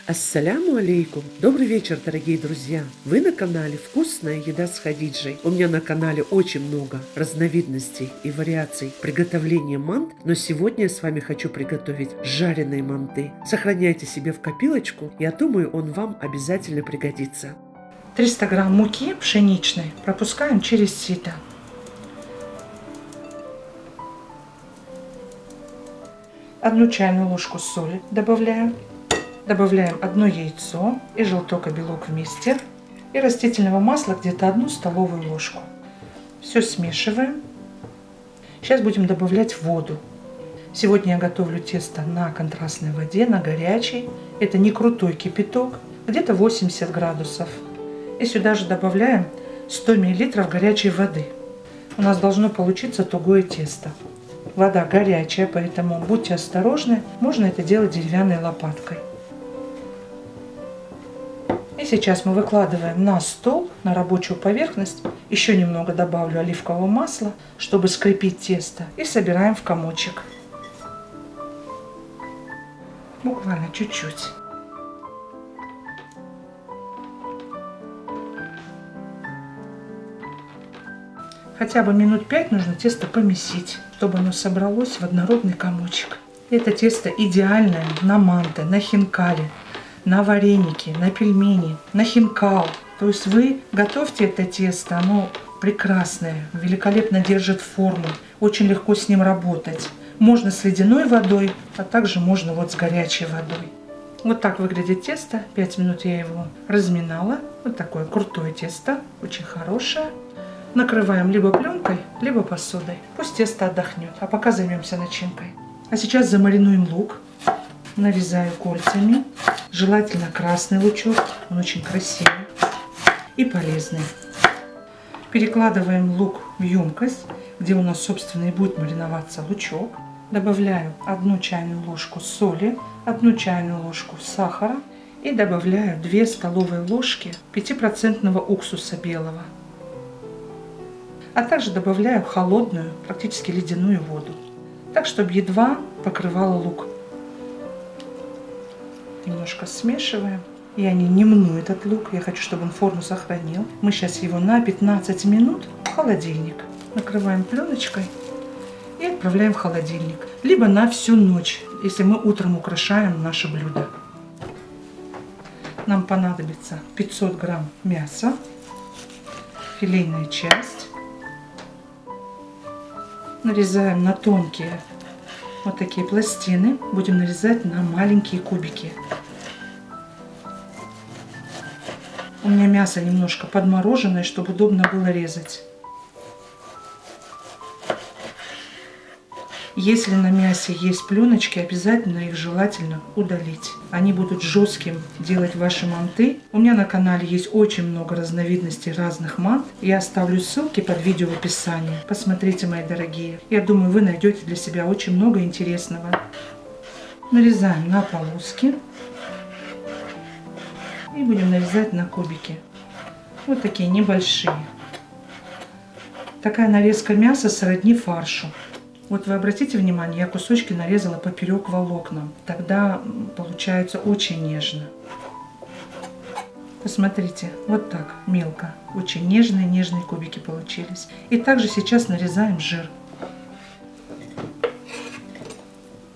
Ассаляму алейкум! Добрый вечер, дорогие друзья! Вы на канале «Вкусная еда с Хадиджей». У меня на канале очень много разновидностей и вариаций приготовления мант, но сегодня я с вами хочу приготовить жареные манты. Сохраняйте себе в копилочку, я думаю, он вам обязательно пригодится. 300 грамм муки пшеничной пропускаем через сито. Одну чайную ложку соли добавляем. Добавляем одно яйцо и желток и белок вместе. И растительного масла где-то 1 столовую ложку. Все смешиваем. Сейчас будем добавлять воду. Сегодня я готовлю тесто на контрастной воде, на горячей. Это не крутой кипяток, где-то 80 градусов. И сюда же добавляем 100 мл горячей воды. У нас должно получиться тугое тесто. Вода горячая, поэтому будьте осторожны. Можно это делать деревянной лопаткой. И сейчас мы выкладываем на стол, на рабочую поверхность. Еще немного добавлю оливкового масла, чтобы скрепить тесто. И собираем в комочек. Буквально чуть-чуть. Хотя бы минут 5 нужно тесто помесить, чтобы оно собралось в однородный комочек. Это тесто идеальное на манты, на хинкали, на вареники, на пельмени, на хинкал. То есть вы готовьте это тесто, оно прекрасное, великолепно держит форму, очень легко с ним работать. Можно с ледяной водой, а также можно вот с горячей водой. Вот так выглядит тесто. 5 минут я его разминала. Вот такое крутое тесто, очень хорошее. Накрываем либо пленкой, либо посудой. Пусть тесто отдохнет, а пока займемся начинкой. А сейчас замаринуем лук. Нарезаю кольцами. Желательно красный лучок, он очень красивый и полезный. Перекладываем лук в емкость, где у нас, собственно, и будет мариноваться лучок. Добавляю 1 чайную ложку соли, 1 чайную ложку сахара и добавляю 2 столовые ложки 5% уксуса белого. А также добавляю холодную, практически ледяную воду, так, чтобы едва покрывала лук. Немножко смешиваем. Я не мну этот лук, я хочу, чтобы он форму сохранил. Мы сейчас его на 15 минут в холодильник. Накрываем пленочкой и отправляем в холодильник. Либо на всю ночь, если мы утром украшаем наше блюдо. Нам понадобится 500 грамм мяса, филейная часть. Нарезаем на тонкие вот такие пластины. Будем нарезать на маленькие кубики. У меня мясо немножко подмороженное, чтобы удобно было резать. Если на мясе есть пленочки, обязательно их желательно удалить. Они будут жестким делать ваши манты. У меня на канале есть очень много разновидностей разных мант. Я оставлю ссылки под видео в описании. Посмотрите, мои дорогие. Я думаю, вы найдете для себя очень много интересного. Нарезаем на полоски. И будем нарезать на кубики. Вот такие небольшие. Такая нарезка мяса сродни фаршу. Вот вы обратите внимание, я кусочки нарезала поперек волокнам. Тогда получается очень нежно. Посмотрите, вот так, мелко. Очень нежные кубики получились. И также сейчас нарезаем жир.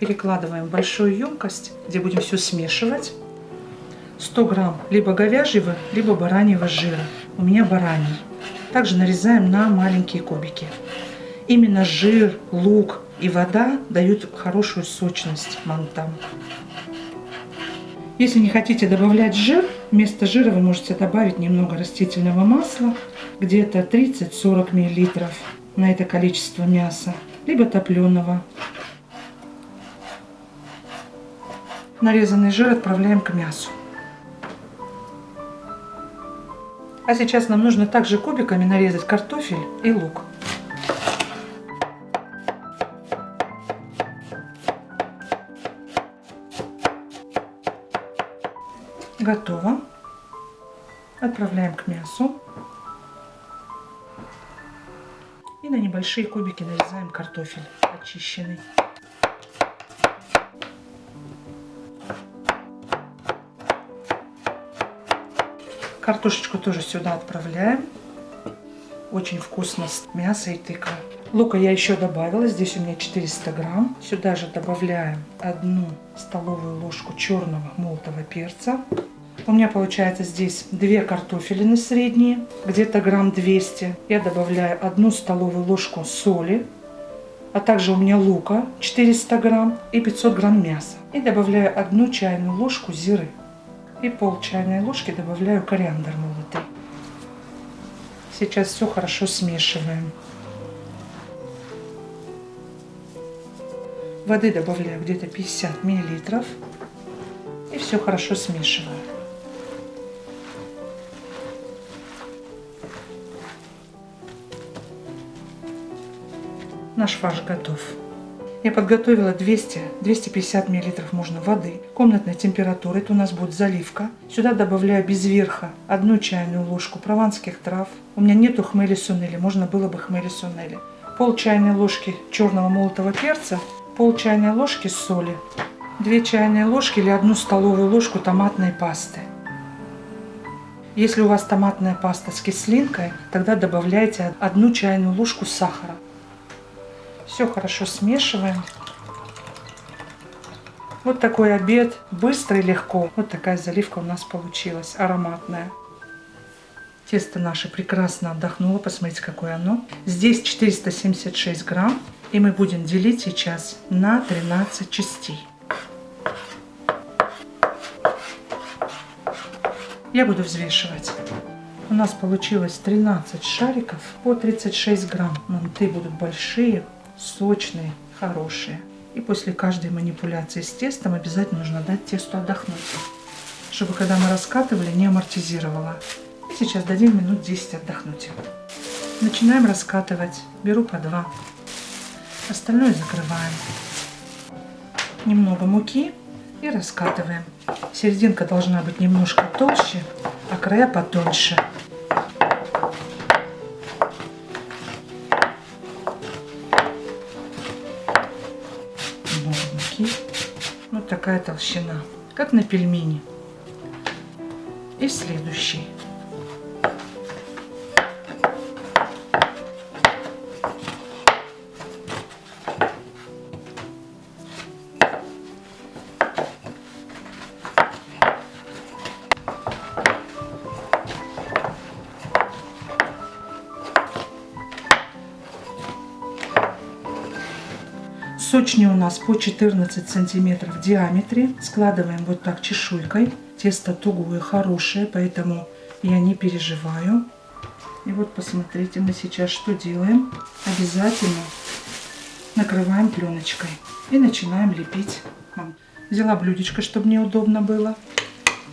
Перекладываем в большую емкость, где будем все смешивать. 100 грамм либо говяжьего, либо бараньего жира. У меня бараний. Также нарезаем на маленькие кубики. Именно жир, лук и вода дают хорошую сочность мантам. Если не хотите добавлять жир, вместо жира вы можете добавить немного растительного масла, где-то 30-40 мл на это количество мяса, либо топленого. Нарезанный жир отправляем к мясу. А сейчас нам нужно также кубиками нарезать картофель и лук. Готово. Отправляем к мясу. И на небольшие кубики нарезаем картофель очищенный. Картошечку тоже сюда отправляем. Очень вкусно с мясом и тыквой. Лука я еще добавила. Здесь у меня 400 грамм. Сюда же добавляем 1 столовую ложку черного молотого перца. У меня получается здесь 2 картофелины средние, где-то грамм 200. Я добавляю 1 столовую ложку соли, а также у меня лука 400 грамм и 500 грамм мяса. И добавляю 1 чайную ложку зиры. И пол чайной ложки добавляю кориандр молотый. Сейчас все хорошо смешиваем. Воды добавляю где-то 50 миллилитров. И все хорошо смешиваю. Наш фарш готов. Я подготовила 200-250 мл можно воды комнатной температуры. Это у нас будет заливка. Сюда добавляю без верха 1 чайную ложку прованских трав. У меня нету хмели-сунели, можно было бы хмели-сунели. Пол чайной ложки черного молотого перца, пол чайной ложки соли, 2 чайные ложки или 1 столовую ложку томатной пасты. Если у вас томатная паста с кислинкой, тогда добавляйте 1 чайную ложку сахара. Все хорошо смешиваем. Вот такой обед, быстро и легко. Вот такая заливка у нас получилась, ароматная. Тесто наше прекрасно отдохнуло, посмотрите, какое оно. Здесь 476 грамм, и мы будем делить сейчас на 13 частей. Я буду взвешивать. У нас получилось 13 шариков по 36 грамм. Манты будут большие, сочные, хорошие. И после каждой манипуляции с тестом обязательно нужно дать тесту отдохнуть, чтобы когда мы раскатывали, не амортизировало. И сейчас дадим минут 10 отдохнуть. Начинаем раскатывать. Беру по 2. Остальное закрываем. Немного муки и раскатываем. Серединка должна быть немножко толще, а края потоньше. Вот такая толщина, как на пельмени. И следующий. Сочни у нас по 14 сантиметров в диаметре. Складываем вот так чешуйкой. Тесто тугое, хорошее, поэтому я не переживаю. И вот посмотрите, мы сейчас что делаем. Обязательно накрываем пленочкой и начинаем лепить. Взяла блюдечко, чтобы мне удобно было.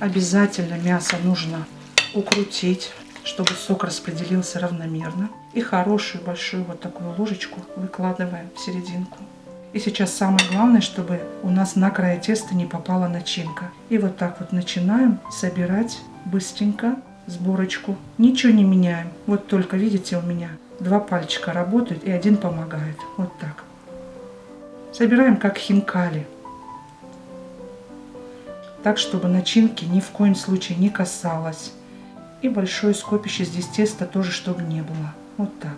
Обязательно мясо нужно укрутить, чтобы сок распределился равномерно. И хорошую большую вот такую ложечку выкладываем в серединку. И сейчас самое главное, чтобы у нас на край теста не попала начинка. И вот так вот начинаем собирать быстренько сборочку. Ничего не меняем. Вот только видите, у меня 2 пальчика работают и 1 помогает. Вот так. Собираем как хинкали. Так, чтобы начинки ни в коем случае не касалось. И большое скопище здесь теста тоже, чтобы не было. Вот так.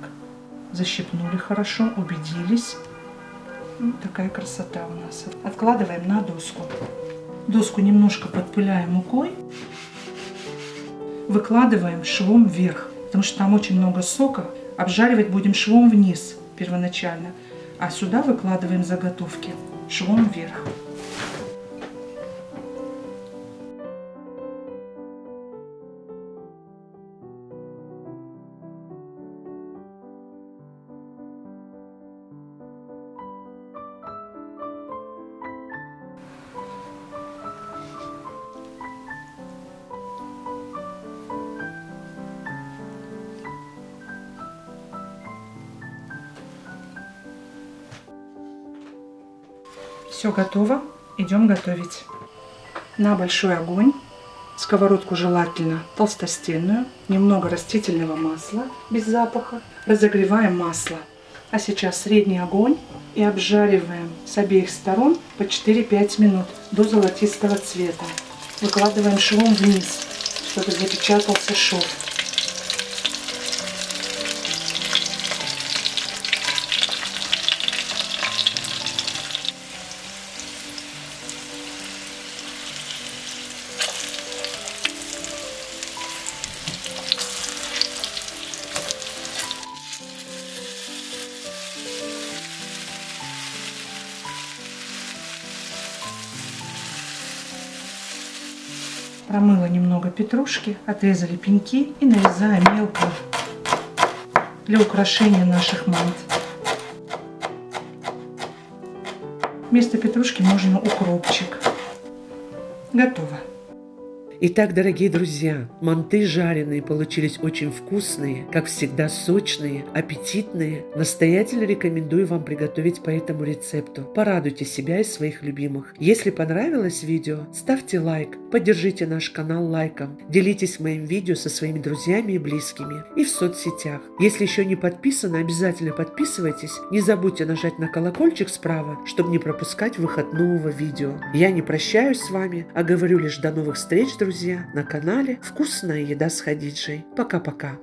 Защипнули хорошо, убедились. Вот такая красота у нас. Откладываем на доску. Доску немножко подпыляем мукой. Выкладываем швом вверх, потому что там очень много сока. Обжаривать будем швом вниз первоначально. А сюда выкладываем заготовки швом вверх. Все готово, идем готовить. На большой огонь, сковородку желательно толстостенную, немного растительного масла без запаха. Разогреваем масло. А сейчас средний огонь и обжариваем с обеих сторон по 4-5 минут до золотистого цвета. Выкладываем швом вниз. чтобы запечатался шов. Промыла немного петрушки, отрезали пеньки и нарезаем мелко для украшения наших мант. Вместо петрушки можно укропчик. Готово. Итак, дорогие друзья, манты жареные получились очень вкусные, как всегда сочные, аппетитные. Настоятельно рекомендую вам приготовить по этому рецепту. Порадуйте себя и своих любимых. Если понравилось видео, ставьте лайк, поддержите наш канал лайком, делитесь моим видео со своими друзьями и близкими и в соцсетях. Если еще не подписаны, обязательно подписывайтесь. Не забудьте нажать на колокольчик справа, чтобы не пропускать выход нового видео. Я не прощаюсь с вами, а говорю лишь до новых встреч, друзья, на канале «Вкусная еда с Хадиджей». Пока-пока.